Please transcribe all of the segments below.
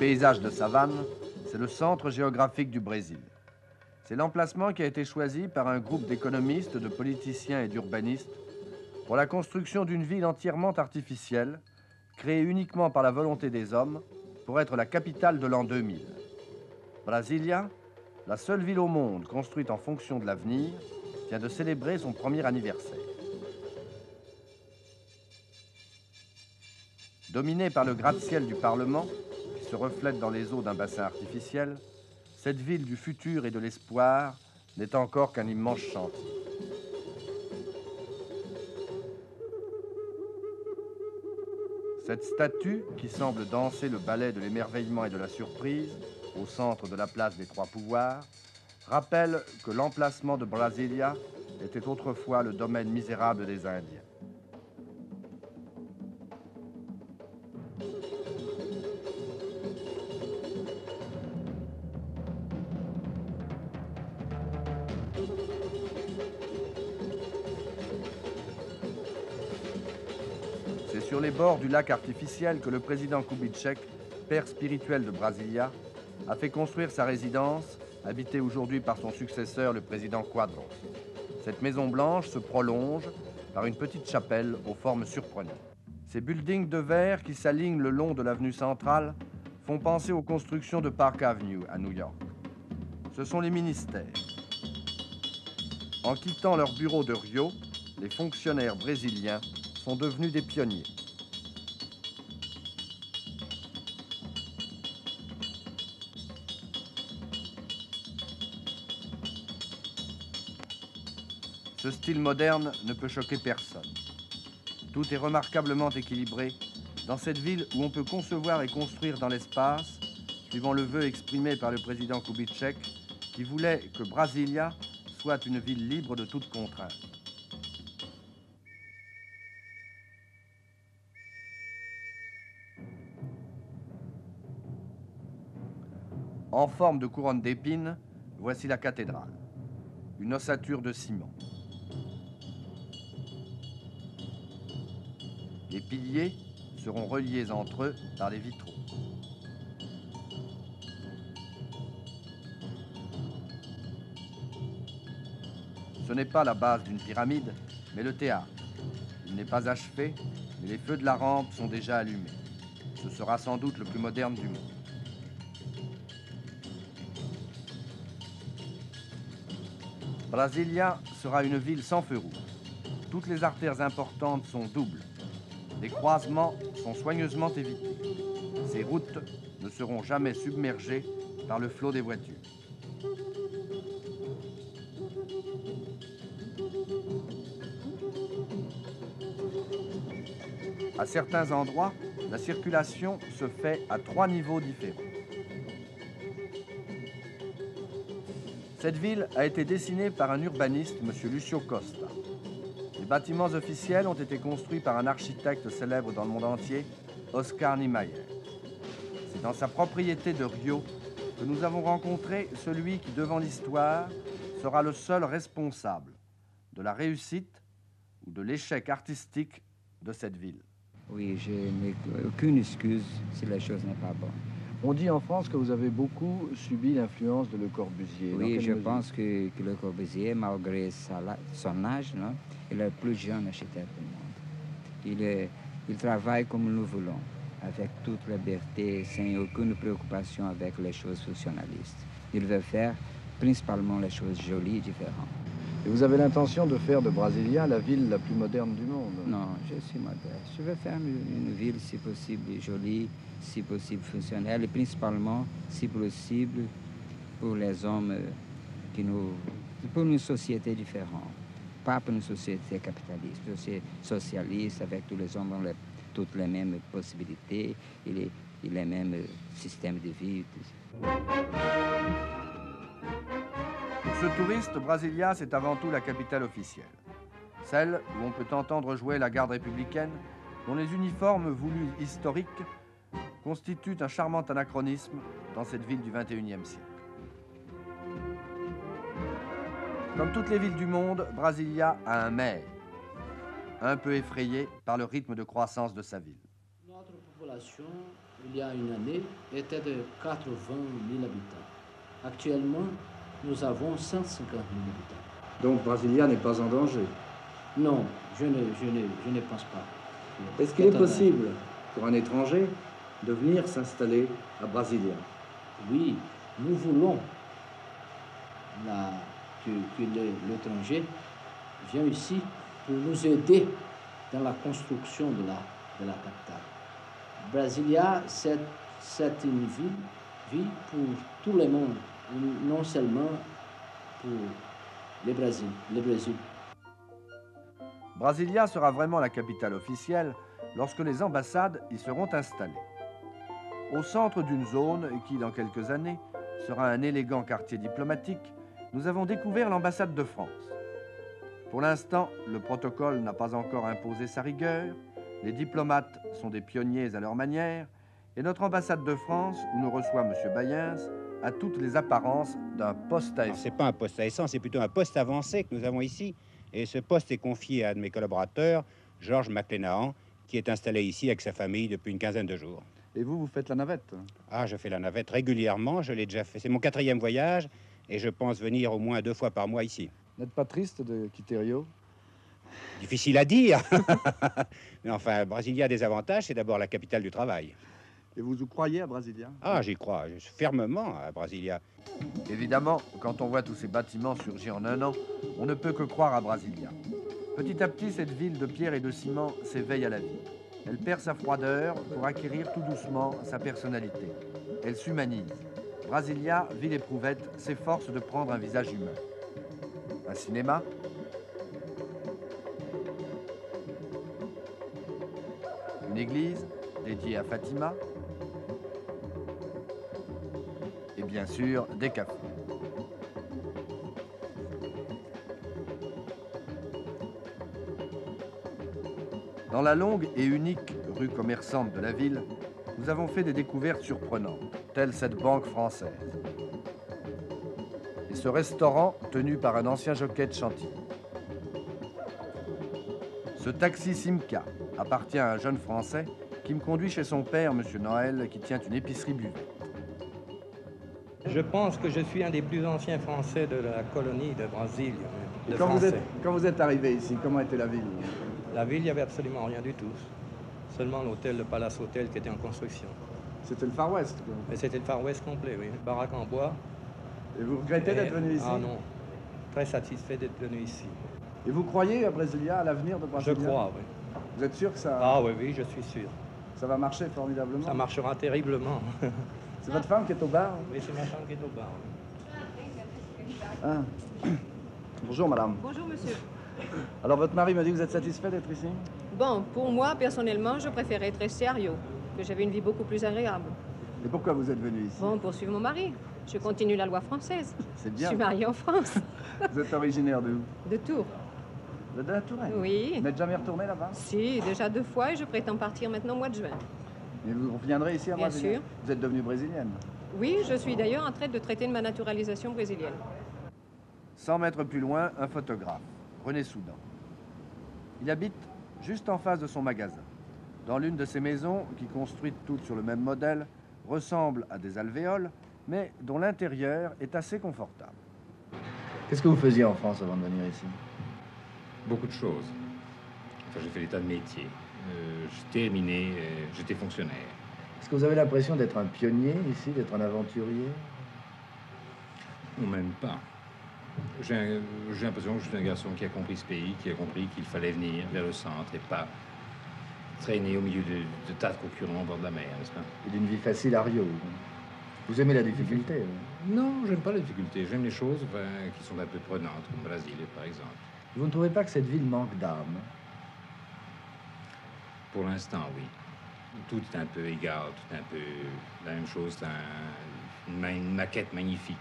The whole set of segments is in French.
paysage de savane, c'est le centre géographique du Brésil. C'est l'emplacement qui a été choisi par un groupe d'économistes, de politiciens et d'urbanistes pour la construction d'une ville entièrement artificielle, créée uniquement par la volonté des hommes, pour être la capitale de l'an 2000. Brasilia, la seule ville au monde construite en fonction de l'avenir, vient de célébrer son premier anniversaire. Dominée par le gratte-ciel du Parlement, qui se reflète dans les eaux d'un bassin artificiel, cette ville du futur et de l'espoir n'est encore qu'un immense chantier. Cette statue, qui semble danser le ballet de l'émerveillement et de la surprise, au centre de la place des Trois Pouvoirs, rappelle que l'emplacement de Brasilia était autrefois le domaine misérable des Indiens. C'est sur les bords du lac artificiel que le président Kubitschek, père spirituel de Brasilia, a fait construire sa résidence, habitée aujourd'hui par son successeur, le président Quadros. Cette maison blanche se prolonge par une petite chapelle aux formes surprenantes. Ces buildings de verre qui s'alignent le long de l'avenue centrale font penser aux constructions de Park Avenue à New York. Ce sont les ministères. En quittant leur bureau de Rio, les fonctionnaires brésiliens sont devenus des pionniers. Ce style moderne ne peut choquer personne. Tout est remarquablement équilibré dans cette ville où on peut concevoir et construire dans l'espace, suivant le vœu exprimé par le président Kubitschek, qui voulait que Brasilia soit une ville libre de toute contrainte. En forme de couronne d'épines, voici la cathédrale, une ossature de ciment. Les piliers seront reliés entre eux par des vitraux. Ce n'est pas la base d'une pyramide, mais le théâtre. Il n'est pas achevé, mais les feux de la rampe sont déjà allumés. Ce sera sans doute le plus moderne du monde. Brasilia sera une ville sans feu rouge. Toutes les artères importantes sont doubles. Les croisements sont soigneusement évités. Ces routes ne seront jamais submergées par le flot des voitures. À certains endroits, la circulation se fait à 3 niveaux différents. Cette ville a été dessinée par un urbaniste, M. Lucio Costa. Les bâtiments officiels ont été construits par un architecte célèbre dans le monde entier, Oscar Niemeyer. C'est dans sa propriété de Rio que nous avons rencontré celui qui, devant l'histoire, sera le seul responsable de la réussite ou de l'échec artistique de cette ville. Oui, je n'ai aucune excuse si la chose n'est pas bonne. On dit en France que vous avez beaucoup subi l'influence de Le Corbusier. Oui, je pense que Le Corbusier, malgré son âge, non, est le plus jeune architecte du monde. Il travaille comme nous voulons, avec toute liberté, sans aucune préoccupation avec les choses fonctionnalistes. Il veut faire principalement les choses jolies et différentes. Et vous avez l'intention de faire de Brasilia la ville la plus moderne du monde? Non, je suis modeste. Je veux faire une ville, si possible, jolie, si possible, fonctionnelle, et principalement, si possible, pour les hommes pour une société différente. Pas pour une société capitaliste, une société socialiste, avec tous les hommes ont toutes les mêmes possibilités et les mêmes systèmes de vie. Pour ce touriste, Brasilia, c'est avant tout la capitale officielle. Celle où on peut entendre jouer la garde républicaine, dont les uniformes voulus historiques constituent un charmant anachronisme dans cette ville du XXIe siècle. Comme toutes les villes du monde, Brasilia a un maire, un peu effrayé par le rythme de croissance de sa ville. Notre population, il y a une année, était de 80 000 habitants. Actuellement, nous avons 150 000 habitants. Donc Brasilia n'est pas en danger. Non, je ne pense pas. Est-ce qu'il est possible pour un étranger de venir s'installer à Brasilia? Oui, nous voulons que l'étranger vienne ici pour nous aider dans la construction de la capitale. Brasilia, c'est une ville pour tout le monde, non seulement pour le Brésil. Brasilia sera vraiment la capitale officielle lorsque les ambassades y seront installées. Au centre d'une zone qui, dans quelques années, sera un élégant quartier diplomatique, nous avons découvert l'ambassade de France. Pour l'instant, le protocole n'a pas encore imposé sa rigueur, les diplomates sont des pionniers à leur manière, et notre ambassade de France, où nous reçoit M. Bayens, a toutes les apparences d'un poste à essence. Ce n'est pas un poste à essence, c'est plutôt un poste avancé que nous avons ici. Et ce poste est confié à un de mes collaborateurs, Georges McLenahan, qui est installé ici avec sa famille depuis une quinzaine de jours. Et vous faites la navette? Ah, je fais la navette régulièrement, je l'ai déjà fait. C'est mon 4e voyage et je pense venir au moins 2 fois par mois ici. Vous n'êtes pas triste de quitter Rio? Difficile à dire. Mais enfin, Brasilia a des avantages, c'est d'abord la capitale du travail. Et vous croyez à Brasilia? Ah, j'y crois, je suis fermement à Brasilia. Évidemment, quand on voit tous ces bâtiments surgir en un an, on ne peut que croire à Brasilia. Petit à petit, cette ville de pierre et de ciment s'éveille à la vie. Elle perd sa froideur pour acquérir tout doucement sa personnalité. Elle s'humanise. Brasilia, ville éprouvette, s'efforce de prendre un visage humain. Un cinéma, une église dédiée à Fatima, et bien sûr des cafés. Dans la longue et unique rue commerçante de la ville, nous avons fait des découvertes surprenantes, telle cette banque française. Et ce restaurant tenu par un ancien jockey de Chantilly. Ce taxi Simca appartient à un jeune Français qui me conduit chez son père, M. Noël, qui tient une épicerie buvette. Je pense que je suis un des plus anciens Français de la colonie de Brasilia. Quand vous êtes arrivé ici, comment était la ville? La ville, il n'y avait absolument rien du tout. Seulement l'hôtel, le Palace Hotel qui était en construction. C'était le Far West. Mais c'était le Far West complet, oui. Baraque en bois. Et vous regrettez d'être venu ici? Ah non. Très satisfait d'être venu ici. Et vous croyez à Brasilia, à l'avenir de Brasilia? Je crois, oui. Vous êtes sûr que ça... Ah oui, oui, je suis sûr. Ça va marcher formidablement? Ça marchera terriblement. C'est votre femme qui est au bar? Oui, c'est ma femme qui est au bar. Ah. Bonjour madame. Bonjour monsieur. Alors votre mari me dit que vous êtes satisfait d'être ici? Bon, pour moi, personnellement, je préférais être restée à Rio, que j'avais une vie beaucoup plus agréable. Et pourquoi vous êtes venu ici? Bon, pour suivre mon mari. Je continue la loi française. C'est Je bien. suis mariée en France. Vous êtes originaire d'où? De Tours. Vous êtes de la Touraine? Oui. Vous n'êtes jamais retourné là-bas? Si, déjà 2 fois et je prétends partir maintenant au mois de juin. Et vous reviendrez ici à Bien Brasilia? sûr. Vous êtes devenue brésilienne? Oui, je suis d'ailleurs en train de traiter de ma naturalisation brésilienne. 100 mètres plus loin, un photographe, René Soudan. Il habite juste en face de son magasin, dans l'une de ces maisons qui, construites toutes sur le même modèle, ressemblent à des alvéoles, mais dont l'intérieur est assez confortable. Qu'est-ce que vous faisiez en France avant de venir ici? Beaucoup de choses. Enfin, j'ai fait des tas de métiers. J'ai terminé, j'étais fonctionnaire. Est-ce que vous avez l'impression d'être un pionnier ici, d'être un aventurier? Ou même pas. J'ai l'impression que je suis un garçon qui a compris ce pays, qui a compris qu'il fallait venir vers le centre et pas traîner au milieu de tas de concurrents au bord de la mer, n'est-ce pas? Et d'une vie facile à Rio. Vous aimez la difficulté? Non, j'aime pas la difficulté. J'aime les choses qui sont un peu prenantes, comme Brésil, par exemple. Vous ne trouvez pas que cette ville manque d'âme? Pour l'instant, oui. Tout est un peu égal, tout est un peu la même chose. C'est une maquette magnifique.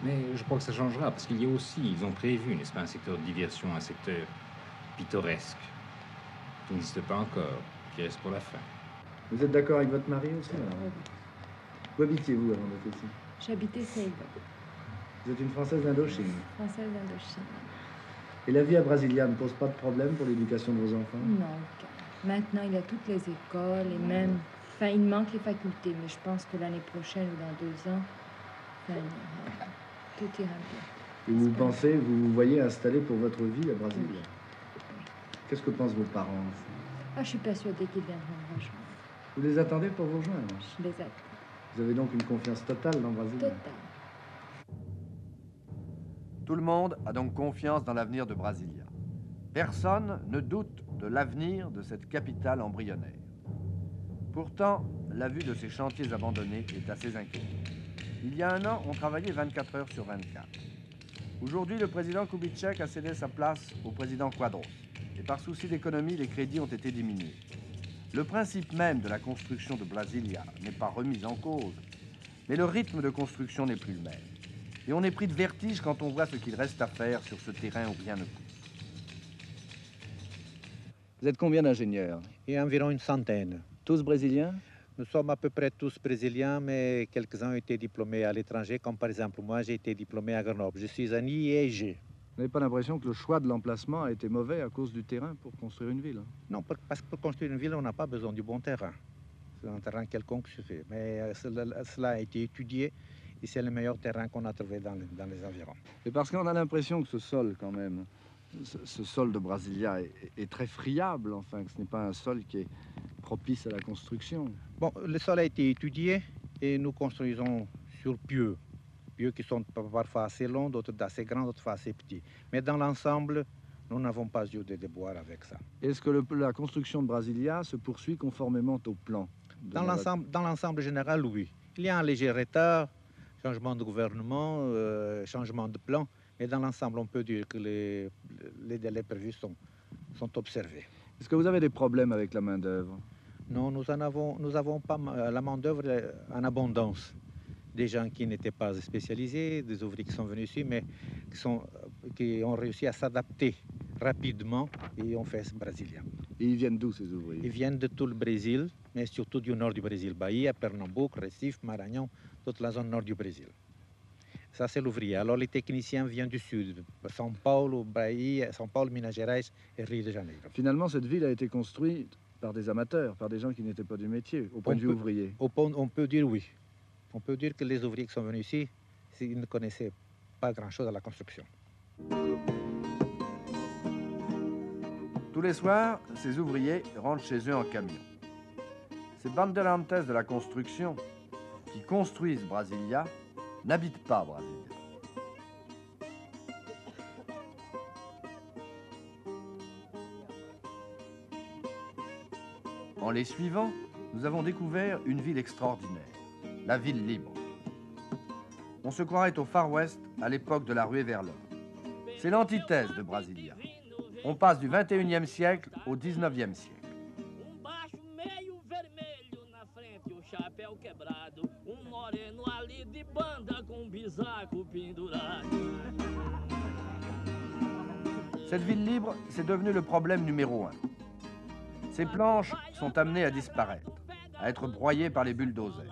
Mais je crois que ça changera, parce qu'il y a aussi, ils ont prévu, n'est-ce pas, un secteur de diversion, un secteur pittoresque, qui n'existe pas encore, qui reste pour la fin. Vous êtes d'accord avec votre mari aussi? Où habitiez-vous avant d'être ici? J'habitais Seiba, Vous êtes une Française d'Indochine. française d'Indochine. Et la vie à Brasilia ne pose pas de problème pour l'éducation de vos enfants? Non, aucun. Maintenant, il y a toutes les écoles et même... Enfin, il manque les facultés, mais je pense que l'année prochaine ou dans 2 ans, enfin, tout ira bien. Et vous pensez, vous vous voyez installé pour votre vie à Brasilia? Oui. Qu'est-ce que pensent vos parents? Ah, je suis persuadée qu'ils viendront me rejoindre. Vous les attendez pour vous rejoindre? Je les attends. Vous avez donc une confiance totale dans Brasilia? Total. Tout le monde a donc confiance dans l'avenir de Brasilia. Personne ne doute de l'avenir de cette capitale embryonnaire. Pourtant, la vue de ces chantiers abandonnés est assez inquiétante. Il y a un an, on travaillait 24 heures sur 24. Aujourd'hui, le président Kubitschek a cédé sa place au président Quadros. Et par souci d'économie, les crédits ont été diminués. Le principe même de la construction de Brasilia n'est pas remis en cause, mais le rythme de construction n'est plus le même. Et on est pris de vertige quand on voit ce qu'il reste à faire sur ce terrain où rien ne pousse. Vous êtes combien d'ingénieurs? Et environ une centaine. Tous brésiliens? Nous sommes à peu près tous brésiliens, mais quelques-uns ont été diplômés à l'étranger, comme par exemple moi, j'ai été diplômé à Grenoble. Je suis un IEG. Vous n'avez pas l'impression que le choix de l'emplacement a été mauvais à cause du terrain pour construire une ville? Non, parce que pour construire une ville, on n'a pas besoin du bon terrain. C'est un terrain quelconque suffit. Mais cela a été étudié et c'est le meilleur terrain qu'on a trouvé dans les environs. Et parce qu'on a l'impression que ce sol, quand même, ce sol de Brasilia est très friable, enfin, que ce n'est pas un sol qui est propice à la construction. Bon, le sol a été étudié et nous construisons sur pieux. Pieux qui sont parfois assez longs, d'autres assez grands, d'autres assez petits. Mais dans l'ensemble, nous n'avons pas eu de déboires avec ça. Est-ce que la construction de Brasilia se poursuit conformément au plan? Dans l'ensemble général, oui. Il y a un léger retard, changement de gouvernement, changement de plan, mais dans l'ensemble, on peut dire que les délais prévus sont observés. Est-ce que vous avez des problèmes avec la main-d'œuvre? Non, nous avons pas la main-d'œuvre en abondance. Des gens qui n'étaient pas spécialisés, des ouvriers qui sont venus ici, mais qui ont réussi à s'adapter rapidement et ont fait ce Brasilia. Et ils viennent d'où, ces ouvriers? Ils viennent de tout le Brésil, mais surtout du nord du Brésil, Bahia, Pernambuco, Recife, Maranhão, toute la zone nord du Brésil. Ça, c'est l'ouvrier. Alors, les techniciens viennent du sud, São Paulo, Bahia, São Paulo, Minas Gerais et Rio de Janeiro. Finalement, cette ville a été construite par des amateurs, par des gens qui n'étaient pas du métier, au point de vue ouvrier. On peut dire oui. On peut dire que les ouvriers qui sont venus ici, ils ne connaissaient pas grand-chose à la construction. Tous les soirs, ces ouvriers rentrent chez eux en camion. Ces bandeirantes de la construction qui construisent Brasilia n'habitent pas Brasilia. En les suivant, nous avons découvert une ville extraordinaire, la ville libre. On se croirait au Far West à l'époque de la ruée vers l'or. C'est l'antithèse de Brasilia. On passe du 21e siècle au 19e siècle. Cette ville libre, c'est devenu le problème numéro 1. Ces planches sont amenées à disparaître, à être broyées par les bulldozers.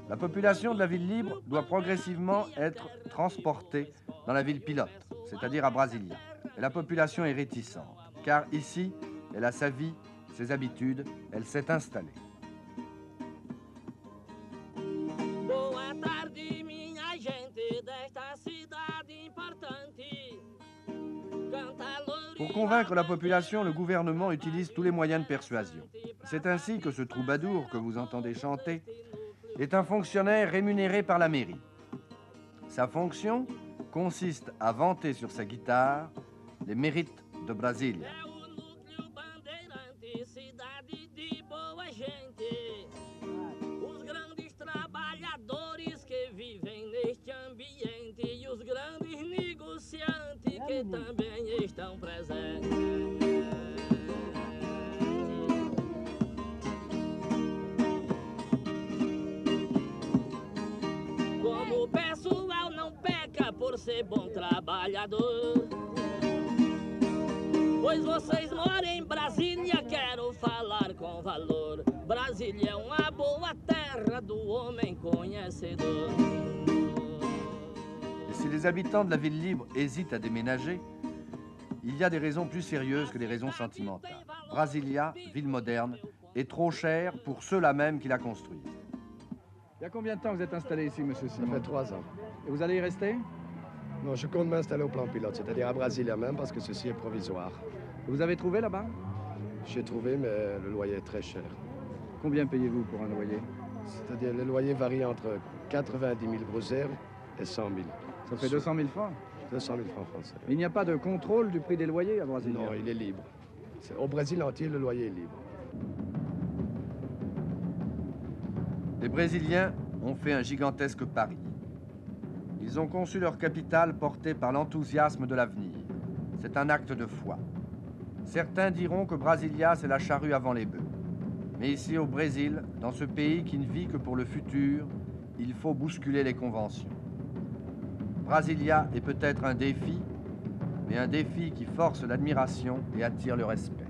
La population de la ville libre doit progressivement être transportée dans la ville pilote, c'est-à-dire à Brasilia. Et la population est réticente, car ici, elle a sa vie, ses habitudes, elle s'est installée. Pour convaincre la population, le gouvernement utilise tous les moyens de persuasion. C'est ainsi que ce troubadour que vous entendez chanter est un fonctionnaire rémunéré par la mairie. Sa fonction consiste à vanter sur sa guitare les mérites de Brasilia. Que também estão presentes. Como o pessoal não peca por ser bom trabalhador, pois vocês moram em Brasília, quero falar com valor. Brasília é uma boa terra do homem conhecedor. Si les habitants de la ville libre hésitent à déménager, il y a des raisons plus sérieuses que des raisons sentimentales. Brasilia, ville moderne, est trop chère pour ceux-là même qui la construisent. Il y a combien de temps que vous êtes installé ici, monsieur Simon? Ça fait 3 ans. Et vous allez y rester? Non, je compte m'installer au plan pilote, c'est-à-dire à Brasilia même, parce que ceci est provisoire. Vous avez trouvé là-bas? J'ai trouvé, mais le loyer est très cher. Combien payez-vous pour un loyer? C'est-à-dire, le loyer varie entre 90 000 brusers et 100 000. Ça fait 200 000 francs? 200 000 francs français. Il n'y a pas de contrôle du prix des loyers à Brasilia? Non, il est libre. Au Brésil entier, le loyer est libre. Les Brésiliens ont fait un gigantesque pari. Ils ont conçu leur capitale portée par l'enthousiasme de l'avenir. C'est un acte de foi. Certains diront que Brasilia, c'est la charrue avant les bœufs. Mais ici, au Brésil, dans ce pays qui ne vit que pour le futur, il faut bousculer les conventions. Brasilia est peut-être un défi, mais un défi qui force l'admiration et attire le respect.